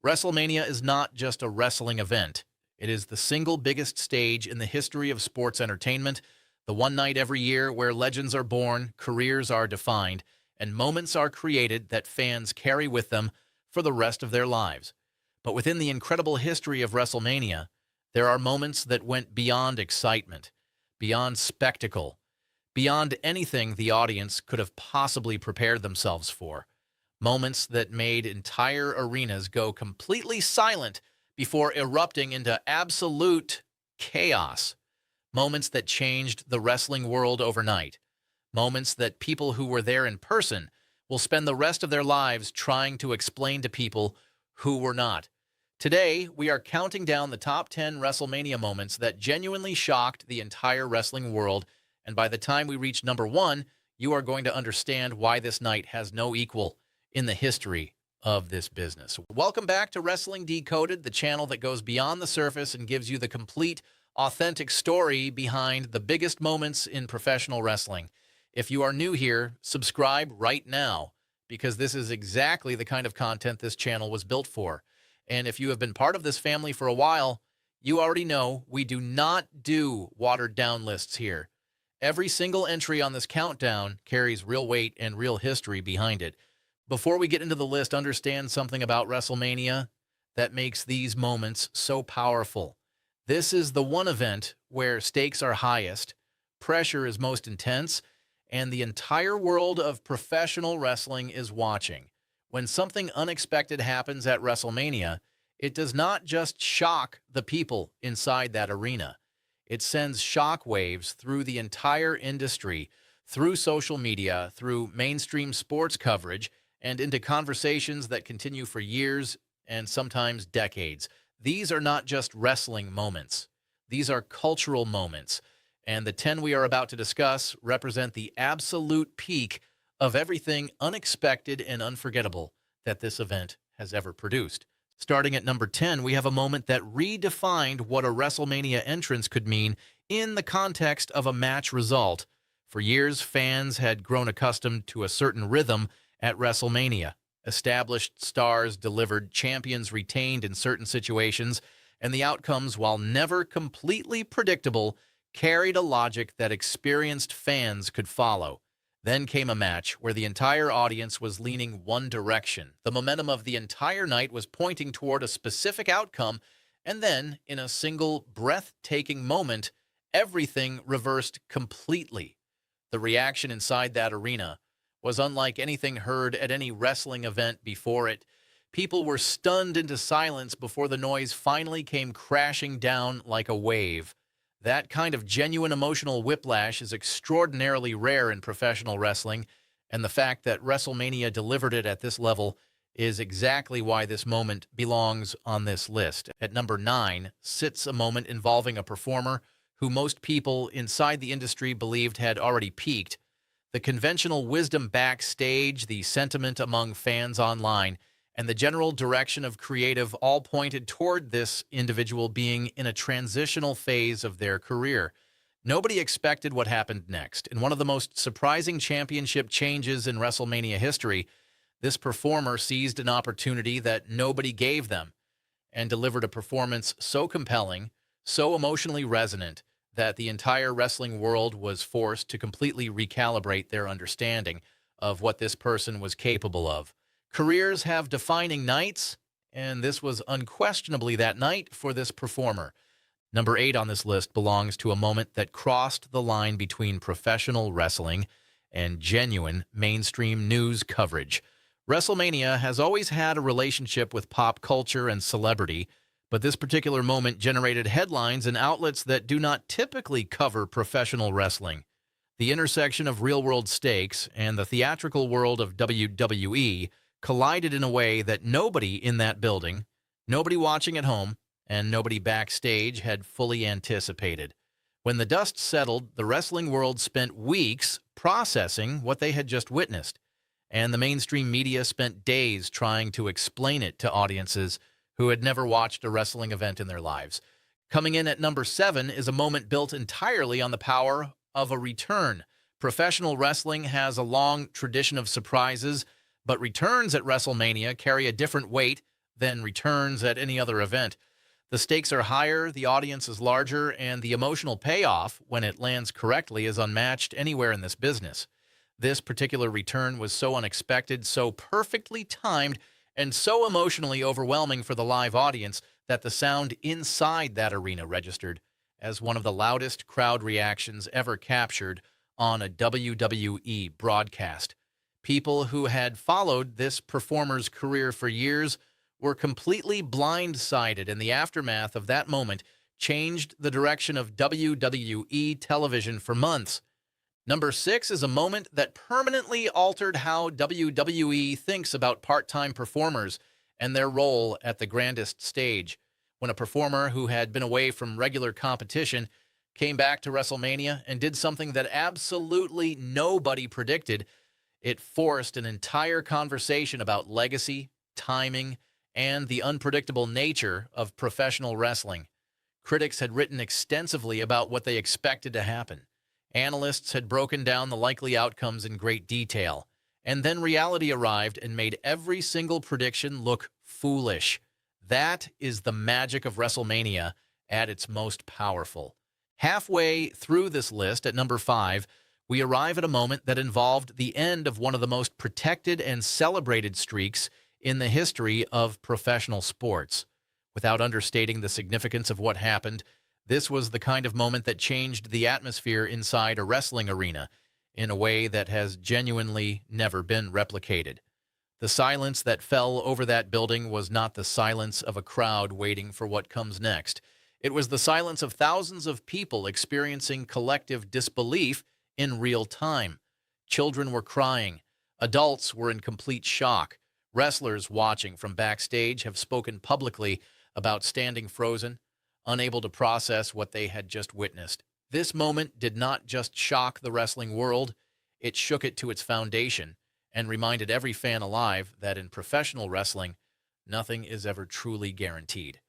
WrestleMania is not just a wrestling event. It is the single biggest stage in the history of sports entertainment, the one night every year where legends are born, careers are defined, and moments are created that fans carry with them for the rest of their lives. But within the incredible history of WrestleMania, there are moments that went beyond excitement, beyond spectacle, beyond anything the audience could have possibly prepared themselves for. Moments that made entire arenas go completely silent before erupting into absolute chaos. Moments that changed the wrestling world overnight. Moments that people who were there in person will spend the rest of their lives trying to explain to people who were not. Today, we are counting down the top 10 WrestleMania moments that genuinely shocked the entire wrestling world, and by the time we reach number 1, you are going to understand why this night has no equal in the history of this business. Welcome back to Wrestling Decoded, the channel that goes beyond the surface and gives you the complete, authentic story behind the biggest moments in professional wrestling. If you are new here, subscribe right now, because this is exactly the kind of content this channel was built for. And if you have been part of this family for a while, you already know we do not do watered-down lists here. Every single entry on this countdown carries real weight and real history behind it. Before we get into the list, understand something about WrestleMania that makes these moments so powerful. This is the one event where stakes are highest, pressure is most intense, and the entire world of professional wrestling is watching. When something unexpected happens at WrestleMania, it does not just shock the people inside that arena. It sends shockwaves through the entire industry, through social media, through mainstream sports coverage, and into conversations that continue for years and sometimes decades. These are not just wrestling moments. These are cultural moments. And the 10 we are about to discuss represent the absolute peak of everything unexpected and unforgettable that this event has ever produced. Starting at number 10, we have a moment that redefined what a WrestleMania entrance could mean in the context of a match result. For years, fans had grown accustomed to a certain rhythm at WrestleMania. Established stars delivered, champions retained in certain situations, and the outcomes, while never completely predictable, carried a logic that experienced fans could follow. Then came a match where the entire audience was leaning one direction. The momentum of the entire night was pointing toward a specific outcome, and then, in a single breathtaking moment, everything reversed completely. The reaction inside that arena was unlike anything heard at any wrestling event before it. People were stunned into silence before the noise finally came crashing down like a wave. That kind of genuine emotional whiplash is extraordinarily rare in professional wrestling, and the fact that WrestleMania delivered it at this level is exactly why this moment belongs on this list. At number 9 sits a moment involving a performer who most people inside the industry believed had already peaked. The conventional wisdom backstage, the sentiment among fans online, and the general direction of creative all pointed toward this individual being in a transitional phase of their career. Nobody expected what happened next. In one of the most surprising championship changes in WrestleMania history, this performer seized an opportunity that nobody gave them and delivered a performance so compelling, so emotionally resonant, that the entire wrestling world was forced to completely recalibrate their understanding of what this person was capable of. Careers have defining nights, and this was unquestionably that night for this performer. Number 8 on this list belongs to a moment that crossed the line between professional wrestling and genuine mainstream news coverage. WrestleMania has always had a relationship with pop culture and celebrity, but this particular moment generated headlines in outlets that do not typically cover professional wrestling. The intersection of real-world stakes and the theatrical world of WWE collided in a way that nobody in that building, nobody watching at home, and nobody backstage had fully anticipated. When the dust settled, the wrestling world spent weeks processing what they had just witnessed, and the mainstream media spent days trying to explain it to audiences who had never watched a wrestling event in their lives. Coming in at number 7 is a moment built entirely on the power of a return. Professional wrestling has a long tradition of surprises, but returns at WrestleMania carry a different weight than returns at any other event. The stakes are higher, the audience is larger, and the emotional payoff, when it lands correctly, is unmatched anywhere in this business. This particular return was so unexpected, so perfectly timed, and so emotionally overwhelming for the live audience that the sound inside that arena registered as one of the loudest crowd reactions ever captured on a WWE broadcast. People who had followed this performer's career for years were completely blindsided, and the aftermath of that moment changed the direction of WWE television for months. Number 6 is a moment that permanently altered how WWE thinks about part-time performers and their role at the grandest stage. When a performer who had been away from regular competition came back to WrestleMania and did something that absolutely nobody predicted, it forced an entire conversation about legacy, timing, and the unpredictable nature of professional wrestling. Critics had written extensively about what they expected to happen. Analysts had broken down the likely outcomes in great detail. And then reality arrived and made every single prediction look foolish. That is the magic of WrestleMania at its most powerful. Halfway through this list, at number 5, we arrive at a moment that involved the end of one of the most protected and celebrated streaks in the history of professional sports. Without understating the significance of what happened, this was the kind of moment that changed the atmosphere inside a wrestling arena in a way that has genuinely never been replicated. The silence that fell over that building was not the silence of a crowd waiting for what comes next. It was the silence of thousands of people experiencing collective disbelief in real time. Children were crying. Adults were in complete shock. Wrestlers watching from backstage have spoken publicly about standing frozen, unable to process what they had just witnessed. This moment did not just shock the wrestling world, it shook it to its foundation and reminded every fan alive that in professional wrestling, nothing is ever truly guaranteed.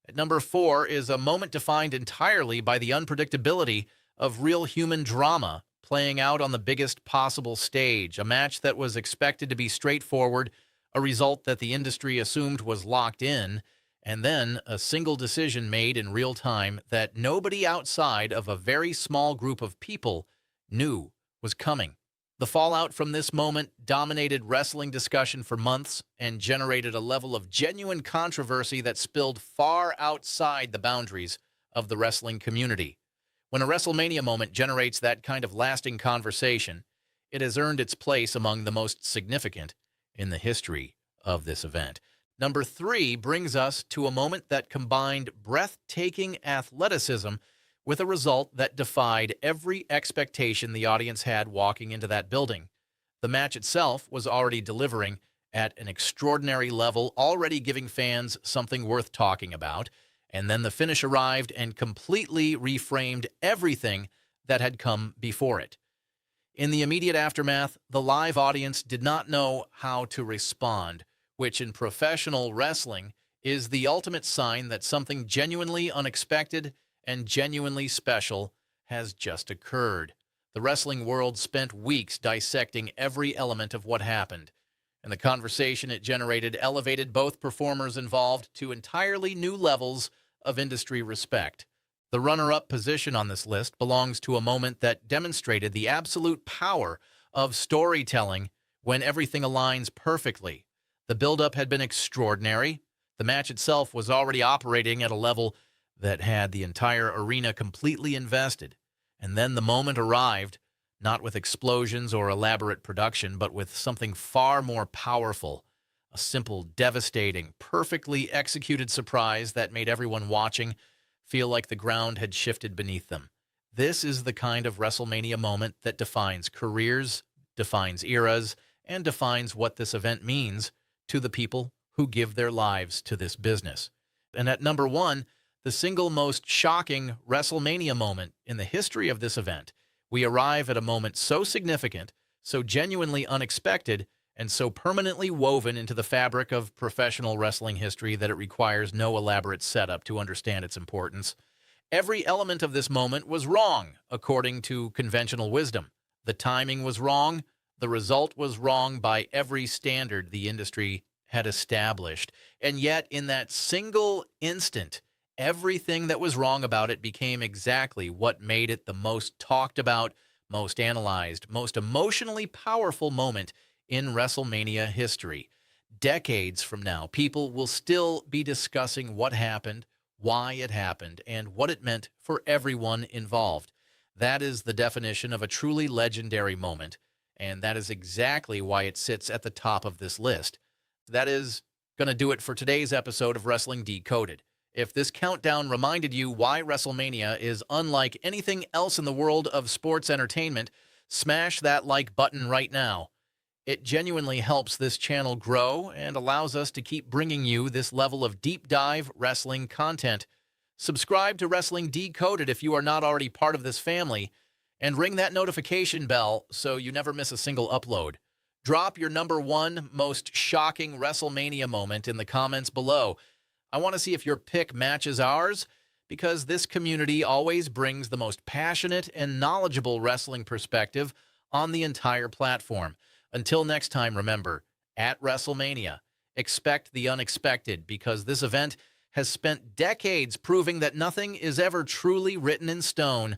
At number 4 is a moment defined entirely by the unpredictability of real human drama playing out on the biggest possible stage, a match that was expected to be straightforward, a result that the industry assumed was locked in, and then a single decision made in real time that nobody outside of a very small group of people knew was coming. The fallout from this moment dominated wrestling discussion for months and generated a level of genuine controversy that spilled far outside the boundaries of the wrestling community. When a WrestleMania moment generates that kind of lasting conversation, it has earned its place among the most significant in the history of this event. Number 3 brings us to a moment that combined breathtaking athleticism with a result that defied every expectation the audience had walking into that building. The match itself was already delivering at an extraordinary level, already giving fans something worth talking about, and then the finish arrived and completely reframed everything that had come before it. In the immediate aftermath, the live audience did not know how to respond, which in professional wrestling is the ultimate sign that something genuinely unexpected and genuinely special has just occurred. The wrestling world spent weeks dissecting every element of what happened, and the conversation it generated elevated both performers involved to entirely new levels of industry respect. The runner-up position on this list belongs to a moment that demonstrated the absolute power of storytelling when everything aligns perfectly. The build-up had been extraordinary. The match itself was already operating at a level that had the entire arena completely invested. And then the moment arrived, not with explosions or elaborate production, but with something far more powerful, a simple, devastating, perfectly executed surprise that made everyone watching feel like the ground had shifted beneath them. This is the kind of WrestleMania moment that defines careers, defines eras, and defines what this event means to the people who give their lives to this business. And at number 1, the single most shocking WrestleMania moment in the history of this event, we arrive at a moment so significant, so genuinely unexpected, and so permanently woven into the fabric of professional wrestling history that it requires no elaborate setup to understand its importance. Every element of this moment was wrong, according to conventional wisdom. The timing was wrong. The result was wrong by every standard the industry had established. And yet, in that single instant, everything that was wrong about it became exactly what made it the most talked about, most analyzed, most emotionally powerful moment in WrestleMania history. Decades from now, people will still be discussing what happened, why it happened, and what it meant for everyone involved. That is the definition of a truly legendary moment, and that is exactly why it sits at the top of this list. That is going to do it for today's episode of Wrestling Decoded. If this countdown reminded you why WrestleMania is unlike anything else in the world of sports entertainment, smash that like button right now. It genuinely helps this channel grow and allows us to keep bringing you this level of deep dive wrestling content. Subscribe to Wrestling Decoded if you are not already part of this family, and ring that notification bell so you never miss a single upload. Drop your number one most shocking WrestleMania moment in the comments below. I want to see if your pick matches ours, because this community always brings the most passionate and knowledgeable wrestling perspective on the entire platform. Until next time, remember, at WrestleMania, expect the unexpected, because this event has spent decades proving that nothing is ever truly written in stone.